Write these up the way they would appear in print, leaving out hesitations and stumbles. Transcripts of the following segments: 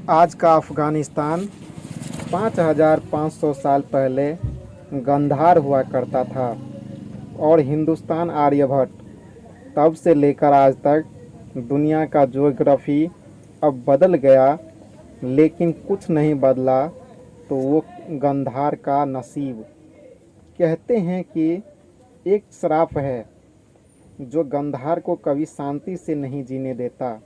आज का अफ़गानिस्तान 5500 साल पहले गंधार हुआ करता था और हिंदुस्तान आर्यभट्ट। तब से लेकर आज तक दुनिया का ज्योग्राफी अब बदल गया, लेकिन कुछ नहीं बदला तो वो गंधार का नसीब। कहते हैं कि एक श्राप है जो गंधार को कभी शांति से नहीं जीने देता।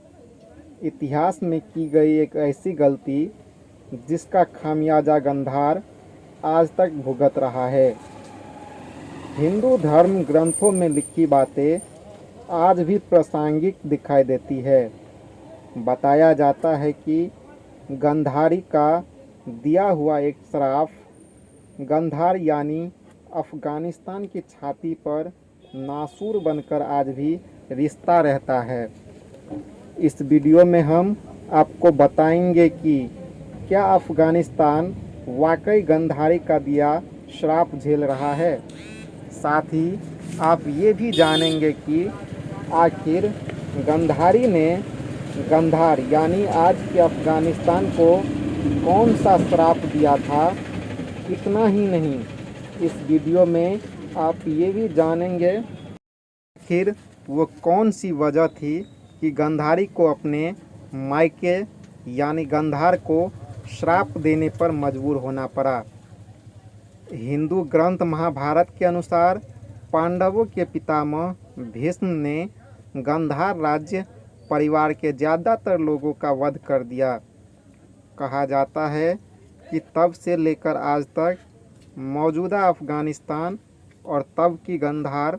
इतिहास में की गई एक ऐसी गलती जिसका खामियाजा गंधार आज तक भुगत रहा है। हिंदू धर्म ग्रंथों में लिखी बातें आज भी प्रासंगिक दिखाई देती है। बताया जाता है कि गंधारी का दिया हुआ एक श्राप गंधार यानी अफ़गानिस्तान की छाती पर नासूर बनकर आज भी रिश्ता रहता है। इस वीडियो में हम आपको बताएंगे कि क्या अफ़गानिस्तान वाकई गंधारी का दिया श्राप झेल रहा है। साथ ही आप ये भी जानेंगे कि आखिर गंधारी ने गंधार यानी आज के अफ़गानिस्तान को कौन सा श्राप दिया था। इतना ही नहीं, इस वीडियो में आप ये भी जानेंगे आखिर वो कौन सी वजह थी कि गंधारी को अपने मायके यानी गंधार को श्राप देने पर मजबूर होना पड़ा। हिंदू ग्रंथ महाभारत के अनुसार पांडवों के पितामह भीष्म ने गंधार राज्य परिवार के ज़्यादातर लोगों का वध कर दिया। कहा जाता है कि तब से लेकर आज तक मौजूदा अफ़गानिस्तान और तब की गंधार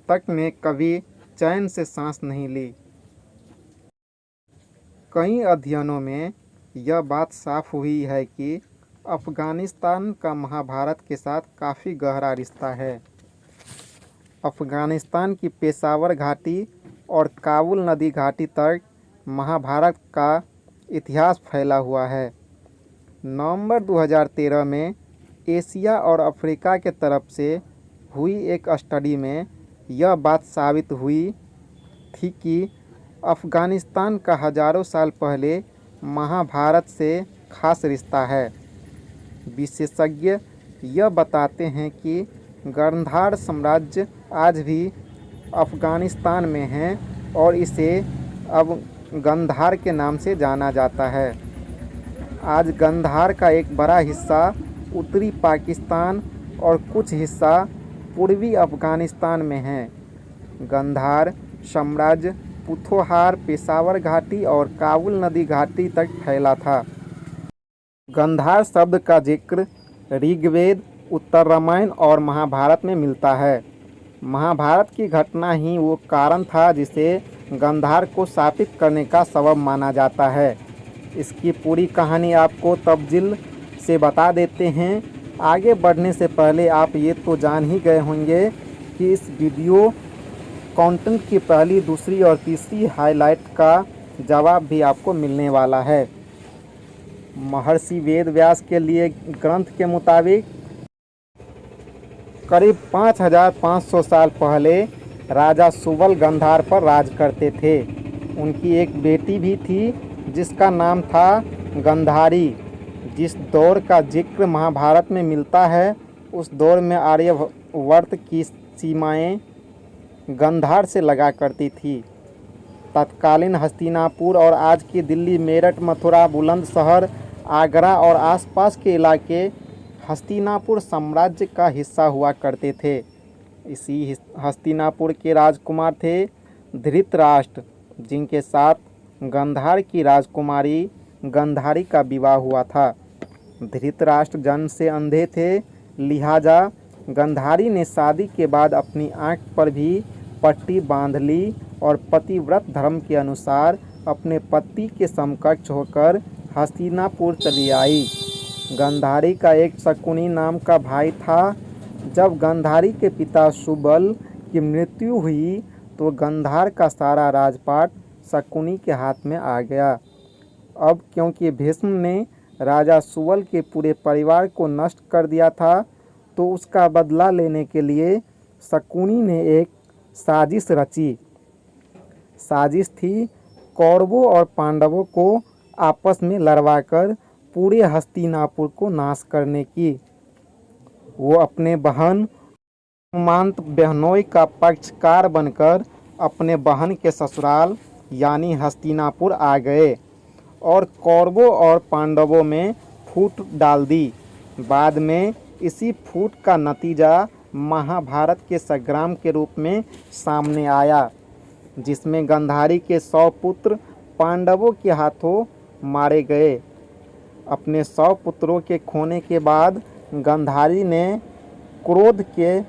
तक ने कभी चैन से सांस नहीं ली। कई अध्ययनों में यह बात साफ हुई है कि अफ़गानिस्तान का महाभारत के साथ काफ़ी गहरा रिश्ता है। अफ़गानिस्तान की पेशावर घाटी और काबुल नदी घाटी तक महाभारत का इतिहास फैला हुआ है। नवंबर 2013 में एशिया और अफ्रीका के तरफ से हुई एक स्टडी में यह बात साबित हुई थी कि अफ़गानिस्तान का हज़ारों साल पहले महाभारत से खास रिश्ता है। विशेषज्ञ यह बताते हैं कि गंधार साम्राज्य आज भी अफ़गानिस्तान में है और इसे अब गंधार के नाम से जाना जाता है। आज गंधार का एक बड़ा हिस्सा उत्तरी पाकिस्तान और कुछ हिस्सा पूर्वी अफ़गानिस्तान में है। गंधार साम्राज्य पुथोहार, पेशावर घाटी और काबुल नदी घाटी तक फैला था। गंधार शब्द का जिक्र ऋग्वेद, उत्तर रामायण और महाभारत में मिलता है। महाभारत की घटना ही वो कारण था जिसे गंधार को शापित करने का सबब माना जाता है। इसकी पूरी कहानी आपको तफसील से बता देते हैं। आगे बढ़ने से पहले आप ये तो जान ही गए होंगे कि इस वीडियो कंटेंट की पहली, दूसरी और तीसरी हाइलाइट का जवाब भी आपको मिलने वाला है। महर्षि वेद व्यास के लिए ग्रंथ के मुताबिक करीब 5500 साल पहले राजा सुबल गंधार पर राज करते थे। उनकी एक बेटी भी थी जिसका नाम था गंधारी। जिस दौर का जिक्र महाभारत में मिलता है उस दौर में आर्यवर्त की सीमाएं गंधार से लगा करती थी। तत्कालीन हस्तिनापुर और आज की दिल्ली, मेरठ, मथुरा, बुलंदशहर, आगरा और आसपास के इलाके हस्तिनापुर साम्राज्य का हिस्सा हुआ करते थे। इसी हस्तिनापुर के राजकुमार थे धृतराष्ट्र, जिनके साथ गंधार की राजकुमारी गंधारी का विवाह हुआ था। धृतराष्ट्र जन्म से अंधे थे, लिहाजा गंधारी ने शादी के बाद अपनी आंख पर भी पट्टी बांध ली और पतिव्रत धर्म के अनुसार अपने पति के समकक्ष होकर हस्तिनापुर चली आई। गंधारी का एक शकुनी नाम का भाई था। जब गंधारी के पिता सुबल की मृत्यु हुई तो गंधार का सारा राजपाट शकुनी के हाथ में आ गया। अब क्योंकि भीष्म ने राजा सुबल के पूरे परिवार को नष्ट कर दिया था तो उसका बदला लेने के लिए शकुनी ने एक साजिश रची। साजिश थी कौरवों और पांडवों को आपस में लड़वाकर पूरे हस्तिनापुर को नाश करने की। वो अपने बहन मांत बेहनोई का पक्षकार बनकर अपने बहन के ससुराल यानी हस्तिनापुर आ गए और कौरवों और पांडवों में फूट डाल दी। बाद में इसी फूट का नतीजा महाभारत के संग्राम के रूप में सामने आया, जिसमें गांधारी के 100 पुत्र पांडवों के हाथों मारे गए। अपने 100 पुत्रों के खोने के बाद गांधारी ने क्रोध के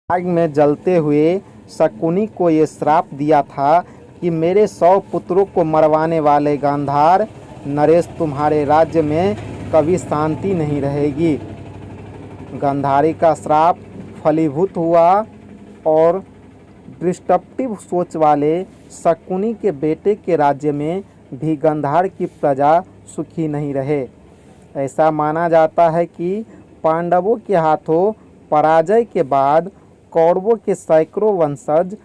आग में जलते हुए शकुनी को ये श्राप दिया था कि मेरे 100 पुत्रों को मरवाने वाले गांधार नरेश, तुम्हारे राज्य में कभी शांति नहीं रहेगी। गांधारी का श्राप फलीभूत हुआ और डिस्ट्रप्टिव सोच वाले शकुनी के बेटे के राज्य में भी गांधार की प्रजा सुखी नहीं रहे। ऐसा माना जाता है कि पांडवों के हाथों पराजय के बाद कौरवों के सैकड़ों वंशज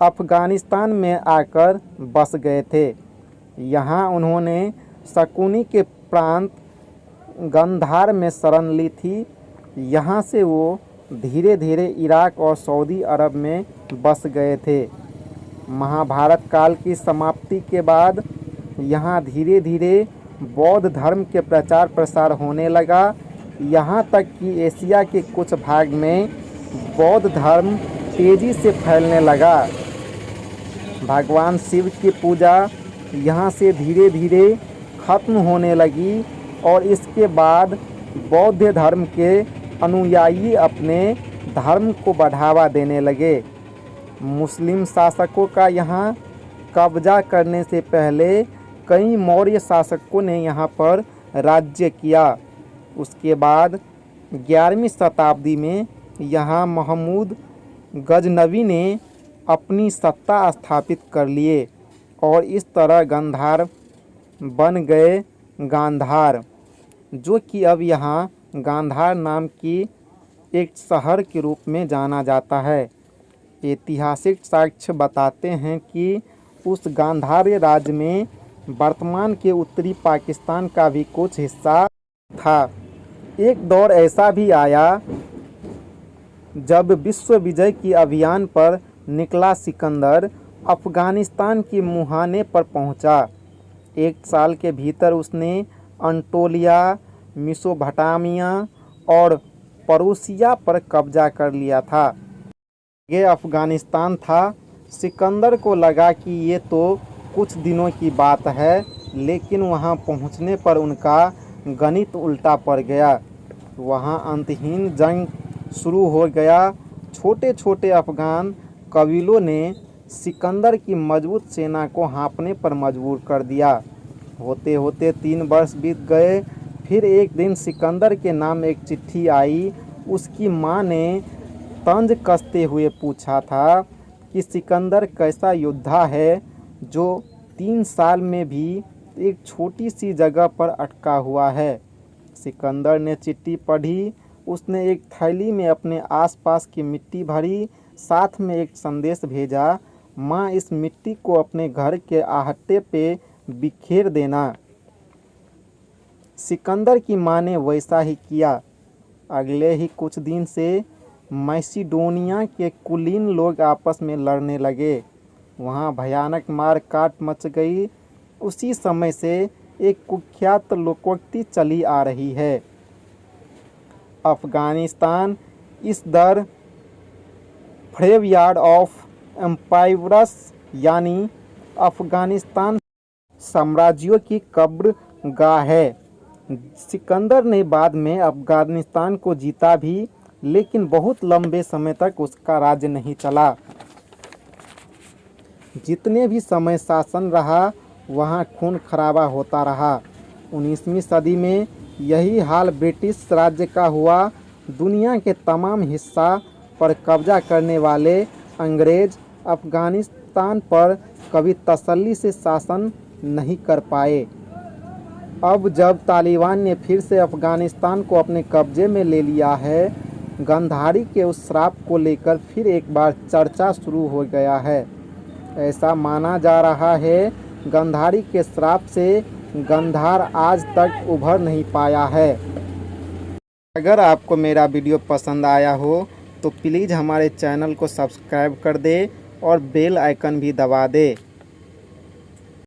अफगानिस्तान में आकर बस गए थे। यहाँ उन्होंने शकुनी के प्रांत गांधार में शरण ली थी। यहाँ से वो धीरे धीरे इराक और सऊदी अरब में बस गए थे। महाभारत काल की समाप्ति के बाद यहाँ धीरे धीरे बौद्ध धर्म के प्रचार प्रसार होने लगा। यहाँ तक कि एशिया के कुछ भाग में बौद्ध धर्म तेज़ी से फैलने लगा। भगवान शिव की पूजा यहाँ से धीरे धीरे खत्म होने लगी और इसके बाद बौद्ध धर्म के अनुयायी अपने धर्म को बढ़ावा देने लगे। मुस्लिम शासकों का यहाँ कब्जा करने से पहले कई मौर्य शासकों ने यहाँ पर राज्य किया। उसके बाद 11वीं शताब्दी में यहाँ महमूद गजनवी ने अपनी सत्ता स्थापित कर लिए और इस तरह गांधार बन गए गांधार, जो कि अब यहाँ गांधार नाम की एक शहर के रूप में जाना जाता है। ऐतिहासिक साक्ष्य बताते हैं कि उस गांधार राज्य में वर्तमान के उत्तरी पाकिस्तान का भी कुछ हिस्सा था। एक दौर ऐसा भी आया जब विश्व विजय की अभियान पर निकला सिकंदर अफ़गानिस्तान के मुहाने पर पहुंचा। 1 साल के भीतर उसने अंटोलिया, मेसोपोटामिया और परूसिया पर कब्जा कर लिया था। ये अफ़गानिस्तान था। सिकंदर को लगा कि ये तो कुछ दिनों की बात है, लेकिन वहां पहुंचने पर उनका गणित उल्टा पड़ गया। वहां अंतहीन जंग शुरू हो गया। छोटे छोटे अफ़गान कबीलों ने सिकंदर की मजबूत सेना को हाँकने पर मजबूर कर दिया। होते होते 3 वर्ष बीत गए। फिर एक दिन सिकंदर के नाम एक चिट्ठी आई। उसकी माँ ने तंज कसते हुए पूछा था कि सिकंदर कैसा योद्धा है जो 3 साल में भी एक छोटी सी जगह पर अटका हुआ है। सिकंदर ने चिट्ठी पढ़ी। उसने एक थैली में अपने आसपास की मिट्टी भरी, साथ में एक संदेश भेजा, माँ इस मिट्टी को अपने घर के आहट्टे पे बिखेर देना। सिकंदर की माँ ने वैसा ही किया। अगले ही कुछ दिन से मैसिडोनिया के कुलीन लोग आपस में लड़ने लगे। वहाँ भयानक मार काट मच गई। उसी समय से एक कुख्यात लोकोक्ति चली आ रही है, अफ़गानिस्तान इस द ग्रेवयार्ड ऑफ एम्पायर्स, यानी अफ़गानिस्तान साम्राज्यों की कब्रगाह है। सिकंदर ने बाद में अफ़गानिस्तान को जीता भी, लेकिन बहुत लंबे समय तक उसका राज्य नहीं चला। जितने भी समय शासन रहा वहाँ खून खराबा होता रहा। 19वीं सदी में यही हाल ब्रिटिश राज्य का हुआ। दुनिया के तमाम हिस्सा पर कब्जा करने वाले अंग्रेज अफ़गानिस्तान पर कभी तसल्ली से शासन नहीं कर पाए। अब जब तालिबान ने फिर से अफ़गानिस्तान को अपने कब्जे में ले लिया है, गांधारी के उस श्राप को लेकर फिर एक बार चर्चा शुरू हो गया है। ऐसा माना जा रहा है गांधारी के श्राप से गांधार आज तक उभर नहीं पाया है। अगर आपको मेरा वीडियो पसंद आया हो तो प्लीज़ हमारे चैनल को सब्सक्राइब कर दे और बेल आइकन भी दबा दे।